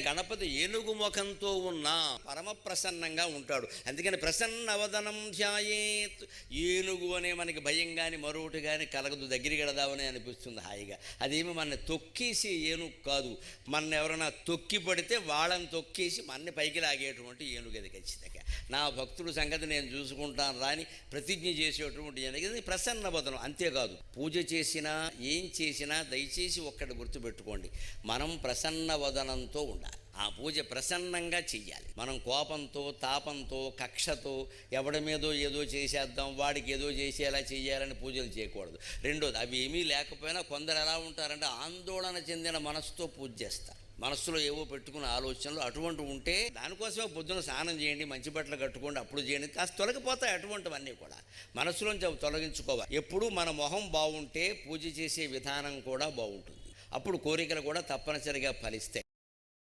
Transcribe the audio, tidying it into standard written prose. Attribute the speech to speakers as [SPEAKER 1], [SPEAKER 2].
[SPEAKER 1] గణపతి ఏనుగు ముఖంతో ఉన్న పరమ ప్రసన్నంగా ఉంటాడు. అందుకని ప్రసన్నవదనం ధ్యాయేత్. ఏనుగు అనే మనకి భయం కానీ మరొకటి కానీ కలగదు, దగ్గరికి వెళదామని అనిపిస్తుంది హాయిగా. అదేమి మన తొక్కేసి ఏనుగు కాదు, మన ఎవరైనా తొక్కి పడితే వాళ్ళని తొక్కేసి మన్ని పైకి లాగేటువంటి ఏనుగు అది ఖచ్చితంగా. నా భక్తుడు సంగతి నేను చూసుకుంటాను రాని ప్రతిజ్ఞ చేసేటువంటి ఏనుగు ప్రసన్నవదనం. అంతేకాదు పూజ చేసినా ఏం చేసినా దయచేసి ఒక్కటి గుర్తుపెట్టుకోండి, మనం ప్రసన్నవదనంతో ఉండాలి. ఆ పూజ ప్రసన్నంగా చెయ్యాలి. మనం కోపంతో తాపంతో కక్షతో ఎవడి మీదో ఏదో చేసేద్దాం వాడికి ఏదో చేసేలా చెయ్యాలని పూజలు చేయకూడదు. రెండోది, అవి ఏమీ లేకపోయినా కొందరు ఎలా ఉంటారంటే ఆందోళన చెందిన మనసుతో పూజ చేస్తారు. మనస్సులో ఏవో పెట్టుకున్న ఆలోచనలు అటువంటి ఉంటే దానికోసమే పొద్దున స్నానం చేయండి, మంచి బట్టలు కట్టుకోండి, అప్పుడు చేయండి, కాస్త తొలగిపోతాయి అటువంటివన్నీ కూడా. మనస్సులోంచి అవి తొలగించుకోవాలి. ఎప్పుడు మన మొహం బాగుంటే పూజ చేసే విధానం కూడా బాగుంటుంది. అప్పుడు కోరికలు కూడా తప్పనిసరిగా ఫలిస్తాయి.